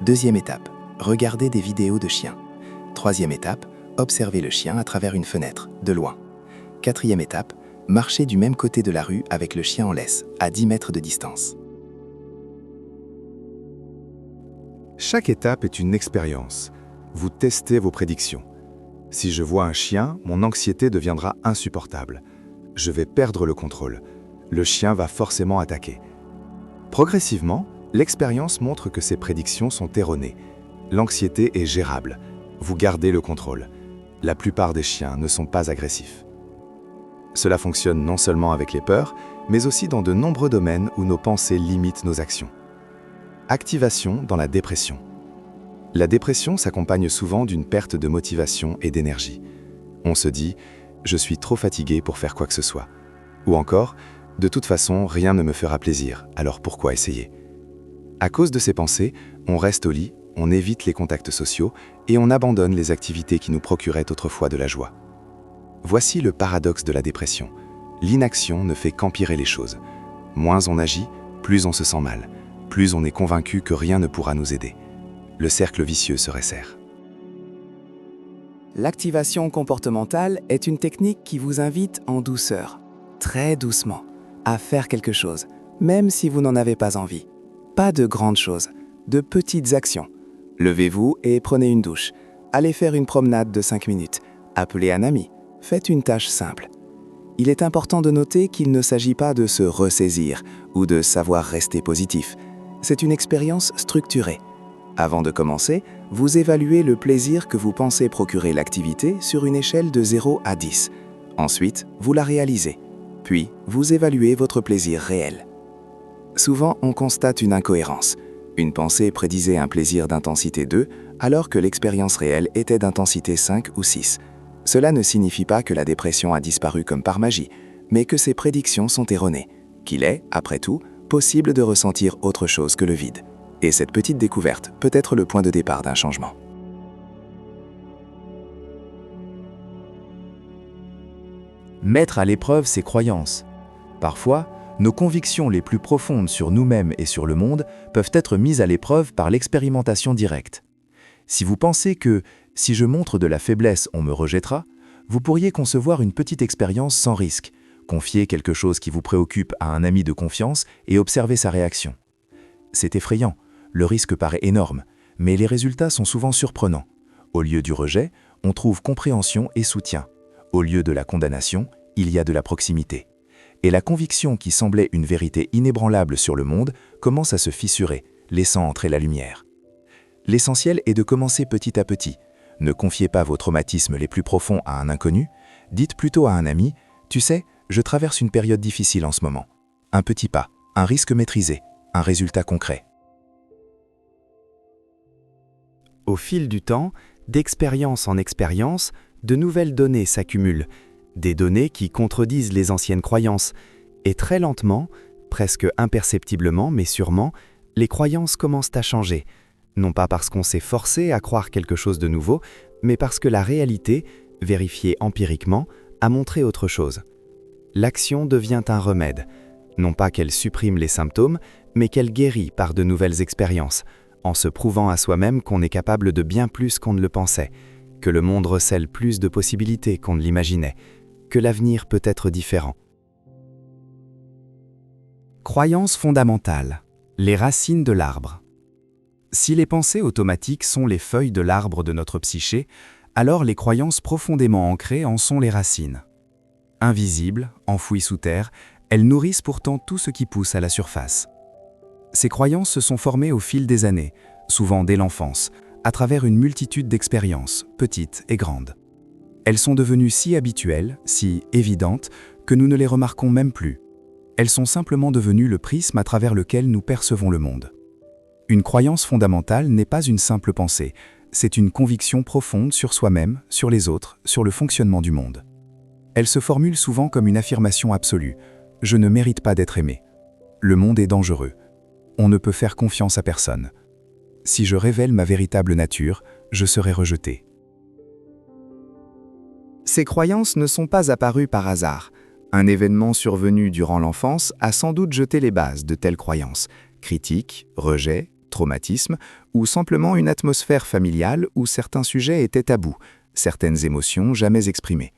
Deuxième étape, regardez des vidéos de chiens. Troisième étape, observez le chien à travers une fenêtre, de loin. Quatrième étape, marchez du même côté de la rue avec le chien en laisse, à 10 mètres de distance. Chaque étape est une expérience. Vous testez vos prédictions. Si je vois un chien, mon anxiété deviendra insupportable. Je vais perdre le contrôle. Le chien va forcément attaquer. Progressivement, l'expérience montre que ces prédictions sont erronées. L'anxiété est gérable. Vous gardez le contrôle. La plupart des chiens ne sont pas agressifs. Cela fonctionne non seulement avec les peurs, mais aussi dans de nombreux domaines où nos pensées limitent nos actions. Activation dans la dépression. La dépression s'accompagne souvent d'une perte de motivation et d'énergie. On se dit « je suis trop fatigué pour faire quoi que ce soit ». Ou encore « de toute façon, rien ne me fera plaisir, alors pourquoi essayer ?» À cause de ces pensées, on reste au lit, on évite les contacts sociaux et on abandonne les activités qui nous procuraient autrefois de la joie. Voici le paradoxe de la dépression. L'inaction ne fait qu'empirer les choses. Moins on agit, plus on se sent mal. Plus on est convaincu que rien ne pourra nous aider. Le cercle vicieux se resserre. L'activation comportementale est une technique qui vous invite en douceur, très doucement, à faire quelque chose, même si vous n'en avez pas envie. Pas de grandes choses, de petites actions. Levez-vous et prenez une douche. allez faire une promenade de 5 minutes, appelez un ami, faites une tâche simple. Il est important de noter qu'il ne s'agit pas de se ressaisir ou de savoir rester positif. C'est une expérience structurée. Avant de commencer, vous évaluez le plaisir que vous pensez procurer l'activité sur une échelle de 0 à 10. Ensuite, vous la réalisez. Puis, vous évaluez votre plaisir réel. Souvent, on constate une incohérence. Une pensée prédisait un plaisir d'intensité 2, alors que l'expérience réelle était d'intensité 5 ou 6. Cela ne signifie pas que la dépression a disparu comme par magie, mais que ses prédictions sont erronées, qu'il est, après tout, possible de ressentir autre chose que le vide. Et cette petite découverte peut être le point de départ d'un changement. Mettre à l'épreuve ses croyances. Parfois, nos convictions les plus profondes sur nous-mêmes et sur le monde peuvent être mises à l'épreuve par l'expérimentation directe. Si vous pensez que « si je montre de la faiblesse, on me rejettera », vous pourriez concevoir une petite expérience sans risque, confier quelque chose qui vous préoccupe à un ami de confiance et observer sa réaction. C'est effrayant, le risque paraît énorme, mais les résultats sont souvent surprenants. Au lieu du rejet, on trouve compréhension et soutien. Au lieu de la condamnation, il y a de la proximité. Et la conviction qui semblait une vérité inébranlable sur le monde commence à se fissurer, laissant entrer la lumière. L'essentiel est de commencer petit à petit. Ne confiez pas vos traumatismes les plus profonds à un inconnu, dites plutôt à un ami « Tu sais, je traverse une période difficile en ce moment ». Un petit pas, un risque maîtrisé, un résultat concret. Au fil du temps, d'expérience en expérience, de nouvelles données s'accumulent, des données qui contredisent les anciennes croyances, et très lentement, presque imperceptiblement mais sûrement, les croyances commencent à changer. Non pas parce qu'on s'est forcé à croire quelque chose de nouveau, mais parce que la réalité, vérifiée empiriquement, a montré autre chose. L'action devient un remède. Non pas qu'elle supprime les symptômes, mais qu'elle guérit par de nouvelles expériences, en se prouvant à soi-même qu'on est capable de bien plus qu'on ne le pensait, que le monde recèle plus de possibilités qu'on ne l'imaginait, que l'avenir peut être différent. Croyances fondamentales. Les racines de l'arbre. Si les pensées automatiques sont les feuilles de l'arbre de notre psyché, alors les croyances profondément ancrées en sont les racines. Invisibles, enfouies sous terre, elles nourrissent pourtant tout ce qui pousse à la surface. Ces croyances se sont formées au fil des années, souvent dès l'enfance, à travers une multitude d'expériences, petites et grandes. Elles sont devenues si habituelles, si évidentes, que nous ne les remarquons même plus. Elles sont simplement devenues le prisme à travers lequel nous percevons le monde. Une croyance fondamentale n'est pas une simple pensée, c'est une conviction profonde sur soi-même, sur les autres, sur le fonctionnement du monde. Elle se formule souvent comme une affirmation absolue « Je ne mérite pas d'être aimé ». Le monde est dangereux. On ne peut faire confiance à personne. Si je révèle ma véritable nature, je serai rejeté. Ces croyances ne sont pas apparues par hasard. Un événement survenu durant l'enfance a sans doute jeté les bases de telles croyances. Critique, rejet, traumatisme, ou simplement une atmosphère familiale où certains sujets étaient tabous, certaines émotions jamais exprimées.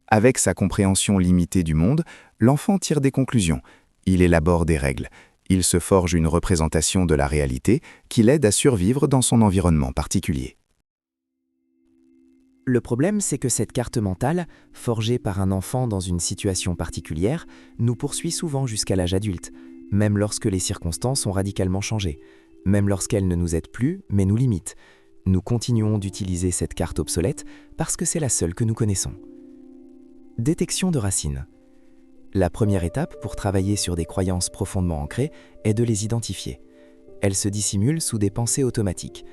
Avec sa compréhension limitée du monde, l'enfant tire des conclusions. Il élabore des règles. Il se forge une représentation de la réalité qui l'aide à survivre dans son environnement particulier. Le problème, c'est que cette carte mentale, forgée par un enfant dans une situation particulière, nous poursuit souvent jusqu'à l'âge adulte, même lorsque les circonstances ont radicalement changé, même lorsqu'elle ne nous aide plus, mais nous limite. Nous continuons d'utiliser cette carte obsolète parce que c'est la seule que nous connaissons. Détection de racines. La première étape pour travailler sur des croyances profondément ancrées est de les identifier. Elles se dissimulent sous des pensées automatiques.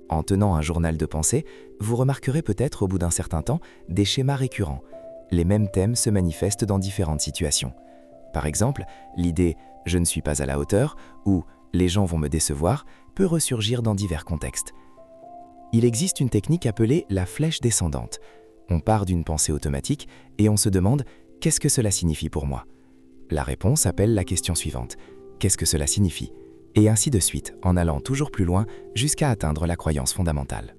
En tenant un journal de pensées, vous remarquerez peut-être au bout d'un certain temps des schémas récurrents. Les mêmes thèmes se manifestent dans différentes situations. Par exemple, l'idée « je ne suis pas à la hauteur » ou « les gens vont me décevoir » peut ressurgir dans divers contextes. Il existe une technique appelée la flèche descendante. On part d'une pensée automatique et on se demande « qu'est-ce que cela signifie pour moi ?» La réponse appelle la question suivante « qu'est-ce que cela signifie ?» Et ainsi de suite, en allant toujours plus loin jusqu'à atteindre la croyance fondamentale.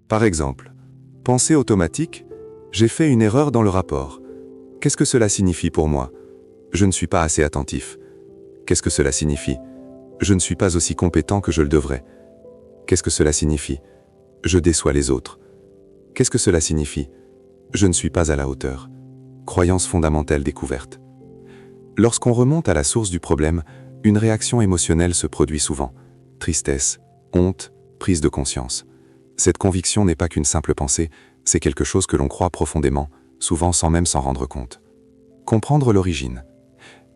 Par exemple, pensée automatique, j'ai fait une erreur dans le rapport. Qu'est-ce que cela signifie pour moi? Je ne suis pas assez attentif. Qu'est-ce que cela signifie? Je ne suis pas aussi compétent que je le devrais. Qu'est-ce que cela signifie? Je déçois les autres. Qu'est-ce que cela signifie? Je ne suis pas à la hauteur. Croyance fondamentale découverte. Lorsqu'on remonte à la source du problème, une réaction émotionnelle se produit souvent. Tristesse, honte, prise de conscience. Cette conviction n'est pas qu'une simple pensée, c'est quelque chose que l'on croit profondément, souvent sans même s'en rendre compte. Comprendre l'origine.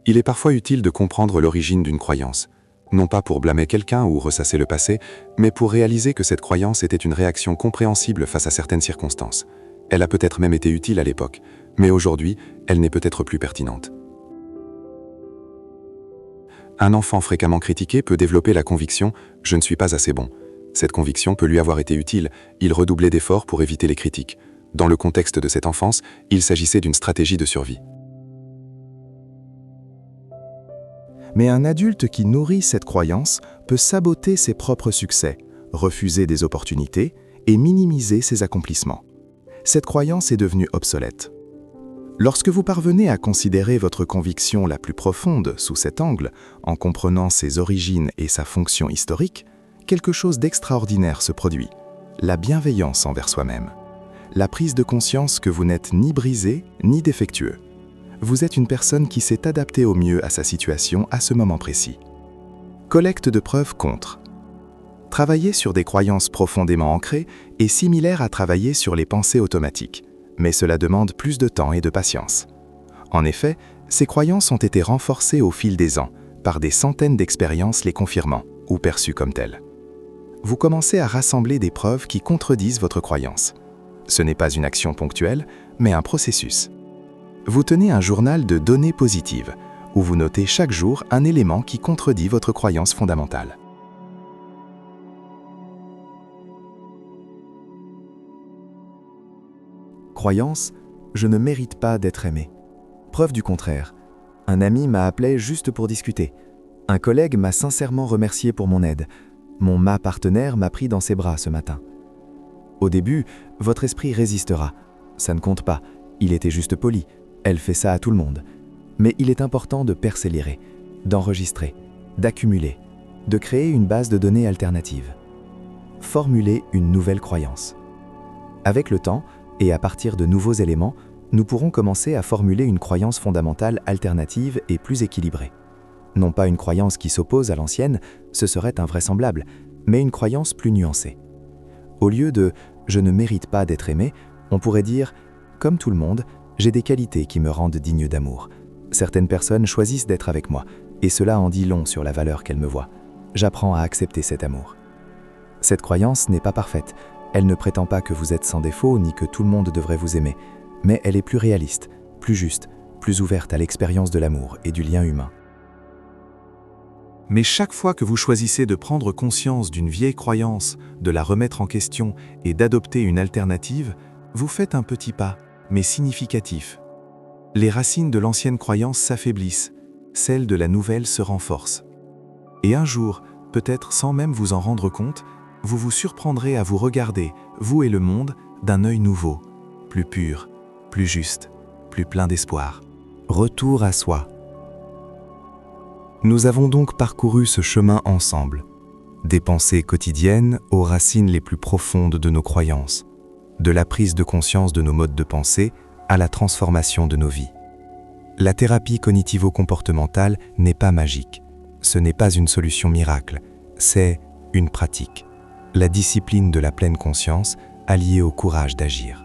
Il est parfois utile de comprendre l'origine d'une croyance, non pas pour blâmer quelqu'un ou ressasser le passé, mais pour réaliser que cette croyance était une réaction compréhensible face à certaines circonstances. Elle a peut-être même été utile à l'époque, mais aujourd'hui, elle n'est peut-être plus pertinente. Un enfant fréquemment critiqué peut développer la conviction « je ne suis pas assez bon ». Cette conviction peut lui avoir été utile, il redoublait d'efforts pour éviter les critiques. Dans le contexte de cette enfance, il s'agissait d'une stratégie de survie. Mais un adulte qui nourrit cette croyance peut saboter ses propres succès, refuser des opportunités et minimiser ses accomplissements. Cette croyance est devenue obsolète. Lorsque vous parvenez à considérer votre conviction la plus profonde sous cet angle, en comprenant ses origines et sa fonction historique, quelque chose d'extraordinaire se produit, la bienveillance envers soi-même. La prise de conscience que vous n'êtes ni brisé ni défectueux. Vous êtes une personne qui s'est adaptée au mieux à sa situation à ce moment précis. Collecte de preuves contre. Travailler sur des croyances profondément ancrées est similaire à travailler sur les pensées automatiques, mais cela demande plus de temps et de patience. En effet, ces croyances ont été renforcées au fil des ans, par des centaines d'expériences les confirmant, ou perçues comme telles. Vous commencez à rassembler des preuves qui contredisent votre croyance. Ce n'est pas une action ponctuelle, mais un processus. Vous tenez un journal de données positives, où vous notez chaque jour un élément qui contredit votre croyance fondamentale. Croyance, je ne mérite pas d'être aimé. Preuve du contraire. Un ami m'a appelé juste pour discuter. Un collègue m'a sincèrement remercié pour mon aide. Mon partenaire m'a pris dans ses bras ce matin. Au début, votre esprit résistera. Ça ne compte pas, il était juste poli. Elle fait ça à tout le monde. Mais il est important de persévérer, d'enregistrer, d'accumuler, de créer une base de données alternative. Formuler une nouvelle croyance. Avec le temps, et à partir de nouveaux éléments, nous pourrons commencer à formuler une croyance fondamentale alternative et plus équilibrée. Non pas une croyance qui s'oppose à l'ancienne, ce serait invraisemblable, mais une croyance plus nuancée. Au lieu de « je ne mérite pas d'être aimé », on pourrait dire « comme tout le monde, j'ai des qualités qui me rendent digne d'amour. Certaines personnes choisissent d'être avec moi, et cela en dit long sur la valeur qu'elles me voient. J'apprends à accepter cet amour. » Cette croyance n'est pas parfaite. Elle ne prétend pas que vous êtes sans défaut ni que tout le monde devrait vous aimer, mais elle est plus réaliste, plus juste, plus ouverte à l'expérience de l'amour et du lien humain. Mais chaque fois que vous choisissez de prendre conscience d'une vieille croyance, de la remettre en question et d'adopter une alternative, vous faites un petit pas, mais significatif. Les racines de l'ancienne croyance s'affaiblissent, celles de la nouvelle se renforcent. Et un jour, peut-être sans même vous en rendre compte, vous vous surprendrez à vous regarder, vous et le monde, d'un œil nouveau, plus pur, plus juste, plus plein d'espoir. Retour à soi. Nous avons donc parcouru ce chemin ensemble, des pensées quotidiennes aux racines les plus profondes de nos croyances, de la prise de conscience de nos modes de pensée à la transformation de nos vies. La thérapie cognitivo-comportementale n'est pas magique, ce n'est pas une solution miracle, c'est une pratique. La discipline de la pleine conscience alliée au courage d'agir.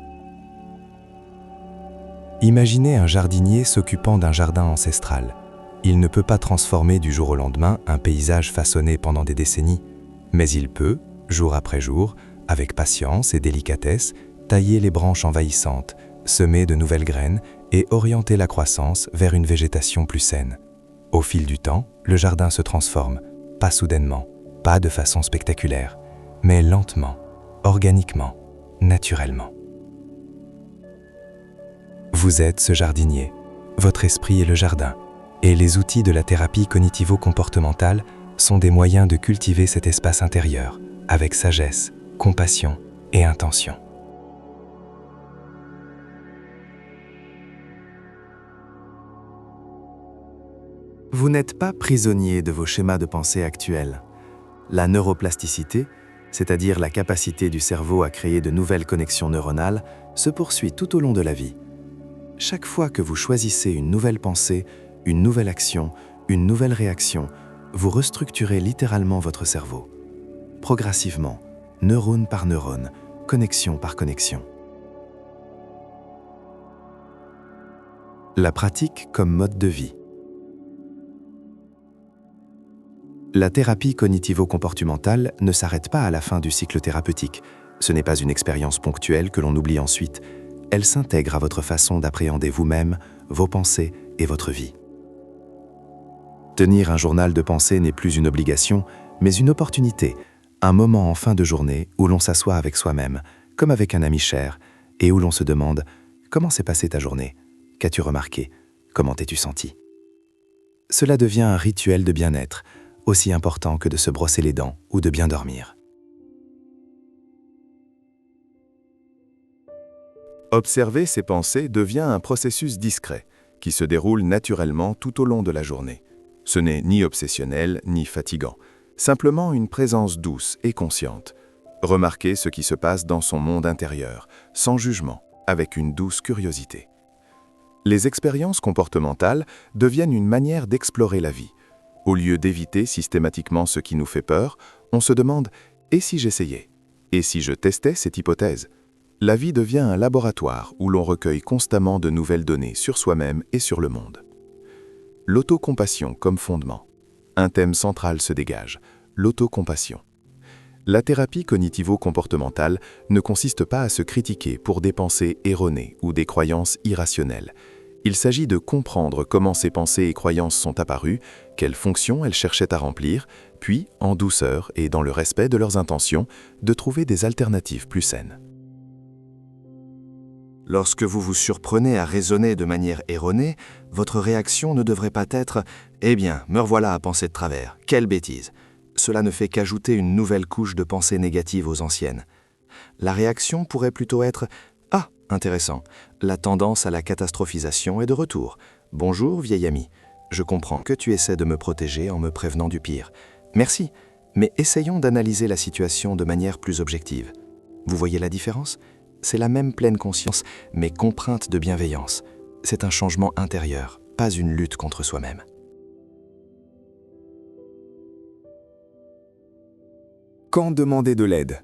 Imaginez un jardinier s'occupant d'un jardin ancestral. Il ne peut pas transformer du jour au lendemain un paysage façonné pendant des décennies, mais il peut, jour après jour, avec patience et délicatesse, tailler les branches envahissantes, semer de nouvelles graines et orienter la croissance vers une végétation plus saine. Au fil du temps, le jardin se transforme, pas soudainement, pas de façon spectaculaire, mais lentement, organiquement, naturellement. Vous êtes ce jardinier, votre esprit est le jardin, et les outils de la thérapie cognitivo-comportementale sont des moyens de cultiver cet espace intérieur, avec sagesse, compassion et intention. Vous n'êtes pas prisonnier de vos schémas de pensée actuels. La neuroplasticité, c'est-à-dire la capacité du cerveau à créer de nouvelles connexions neuronales, se poursuit tout au long de la vie. Chaque fois que vous choisissez une nouvelle pensée, une nouvelle action, une nouvelle réaction, vous restructurez littéralement votre cerveau. Progressivement, neurone par neurone, connexion par connexion. La pratique comme mode de vie. La thérapie cognitivo-comportementale ne s'arrête pas à la fin du cycle thérapeutique. Ce n'est pas une expérience ponctuelle que l'on oublie ensuite. Elle s'intègre à votre façon d'appréhender vous-même, vos pensées et votre vie. Tenir un journal de pensée n'est plus une obligation, mais une opportunité, un moment en fin de journée où l'on s'assoit avec soi-même, comme avec un ami cher, et où l'on se demande « Comment s'est passée ta journée ? Qu'as-tu remarqué ? Comment t'es-tu senti ?» Cela devient un rituel de bien-être, aussi important que de se brosser les dents ou de bien dormir. Observer ses pensées devient un processus discret, qui se déroule naturellement tout au long de la journée. Ce n'est ni obsessionnel, ni fatigant, simplement une présence douce et consciente. Remarquer ce qui se passe dans son monde intérieur, sans jugement, avec une douce curiosité. Les expériences comportementales deviennent une manière d'explorer la vie. Au lieu d'éviter systématiquement ce qui nous fait peur, on se demande « et si j'essayais ? Et si je testais cette hypothèse ?» La vie devient un laboratoire où l'on recueille constamment de nouvelles données sur soi-même et sur le monde. L'autocompassion comme fondement. Un thème central se dégage, l'autocompassion. La thérapie cognitivo-comportementale ne consiste pas à se critiquer pour des pensées erronées ou des croyances irrationnelles. Il s'agit de comprendre comment ces pensées et croyances sont apparues, quelles fonctions elles cherchaient à remplir, puis, en douceur et dans le respect de leurs intentions, de trouver des alternatives plus saines. Lorsque vous vous surprenez à raisonner de manière erronée, votre réaction ne devrait pas être « Eh bien, me revoilà à penser de travers, quelle bêtise !» Cela ne fait qu'ajouter une nouvelle couche de pensées négatives aux anciennes. La réaction pourrait plutôt être « Ah, intéressant, la tendance à la catastrophisation est de retour. Bonjour, vieil ami. Je comprends que tu essaies de me protéger en me prévenant du pire. Merci, mais essayons d'analyser la situation de manière plus objective. Vous voyez la différence ? C'est la même pleine conscience, mais contrainte de bienveillance. C'est un changement intérieur, pas une lutte contre soi-même. Quand demander de l'aide ?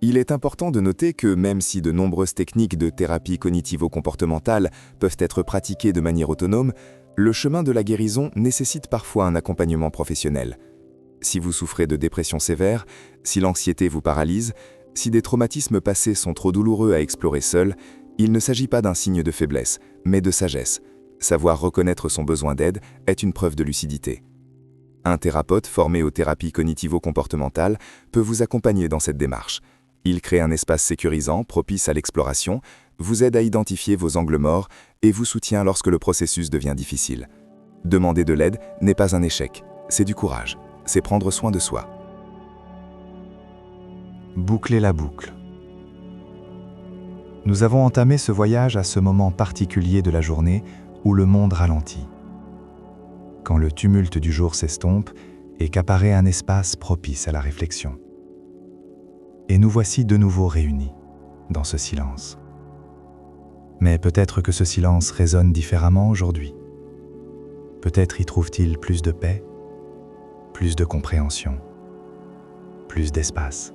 Il est important de noter que même si de nombreuses techniques de thérapie cognitivo-comportementale peuvent être pratiquées de manière autonome, le chemin de la guérison nécessite parfois un accompagnement professionnel. Si vous souffrez de dépression sévère, si l'anxiété vous paralyse, si des traumatismes passés sont trop douloureux à explorer seul, il ne s'agit pas d'un signe de faiblesse, mais de sagesse. Savoir reconnaître son besoin d'aide est une preuve de lucidité. Un thérapeute formé aux thérapies cognitivo-comportementales peut vous accompagner dans cette démarche. Il crée un espace sécurisant, propice à l'exploration, vous aide à identifier vos angles morts et vous soutient lorsque le processus devient difficile. Demander de l'aide n'est pas un échec, c'est du courage, c'est prendre soin de soi. Boucler la boucle. Nous avons entamé ce voyage à ce moment particulier de la journée où le monde ralentit. Quand le tumulte du jour s'estompe et qu'apparaît un espace propice à la réflexion. Et nous voici de nouveau réunis dans ce silence. Mais peut-être que ce silence résonne différemment aujourd'hui. Peut-être y trouve-t-il plus de paix, plus de compréhension, plus d'espace.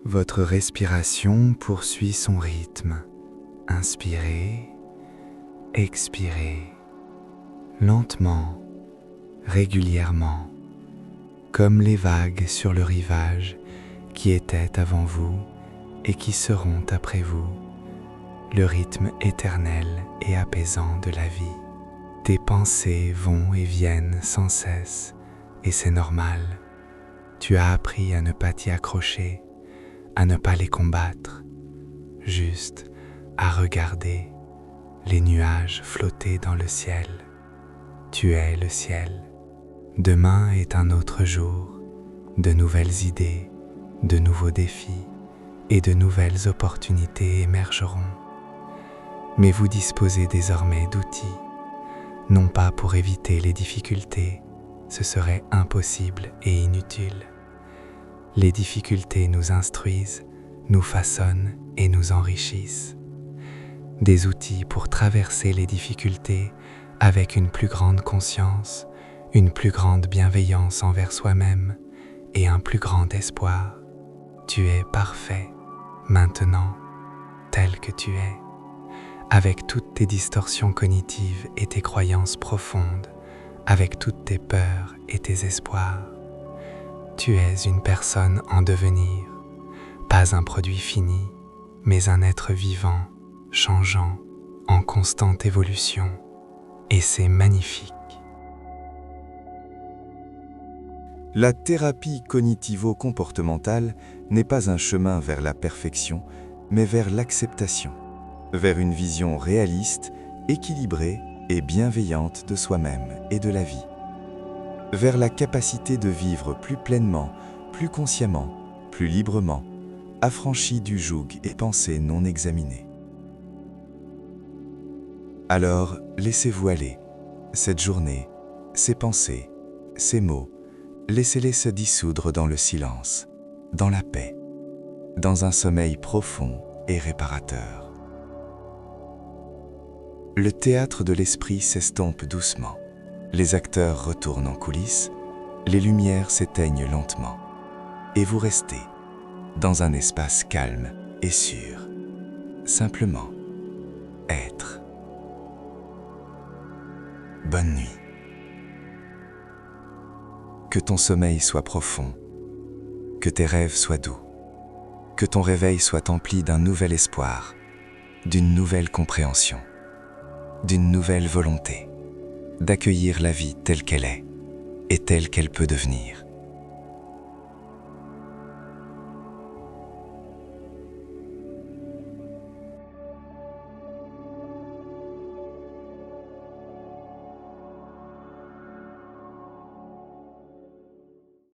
Votre respiration poursuit son rythme. Inspirez, expirez, lentement, régulièrement, comme les vagues sur le rivage qui étaient avant vous et qui seront après vous, le rythme éternel et apaisant de la vie. Tes pensées vont et viennent sans cesse, et c'est normal. Tu as appris à ne pas t'y accrocher, à ne pas les combattre, juste à regarder les nuages flotter dans le ciel. Tu es le ciel. Demain est un autre jour, de nouvelles idées, de nouveaux défis et de nouvelles opportunités émergeront. Mais vous disposez désormais d'outils, non pas pour éviter les difficultés, ce serait impossible et inutile. Les difficultés nous instruisent, nous façonnent et nous enrichissent. Des outils pour traverser les difficultés avec une plus grande conscience, une plus grande bienveillance envers soi-même et un plus grand espoir. Tu es parfait, maintenant, tel que tu es, avec toutes tes distorsions cognitives et tes croyances profondes, avec toutes tes peurs et tes espoirs. Tu es une personne en devenir, pas un produit fini, mais un être vivant, changeant, en constante évolution. Et c'est magnifique. La thérapie cognitivo-comportementale n'est pas un chemin vers la perfection, mais vers l'acceptation, vers une vision réaliste, équilibrée et bienveillante de soi-même et de la vie, vers la capacité de vivre plus pleinement, plus consciemment, plus librement, affranchi du joug et pensées non examinées. Alors, laissez-vous aller. Cette journée, ces pensées, ces mots, laissez-les se dissoudre dans le silence, dans la paix, dans un sommeil profond et réparateur. Le théâtre de l'esprit s'estompe doucement. Les acteurs retournent en coulisses, les lumières s'éteignent lentement, et vous restez dans un espace calme et sûr. Simplement être. Bonne nuit. Que ton sommeil soit profond, que tes rêves soient doux, que ton réveil soit empli d'un nouvel espoir, d'une nouvelle compréhension, d'une nouvelle volonté, d'accueillir la vie telle qu'elle est et telle qu'elle peut devenir.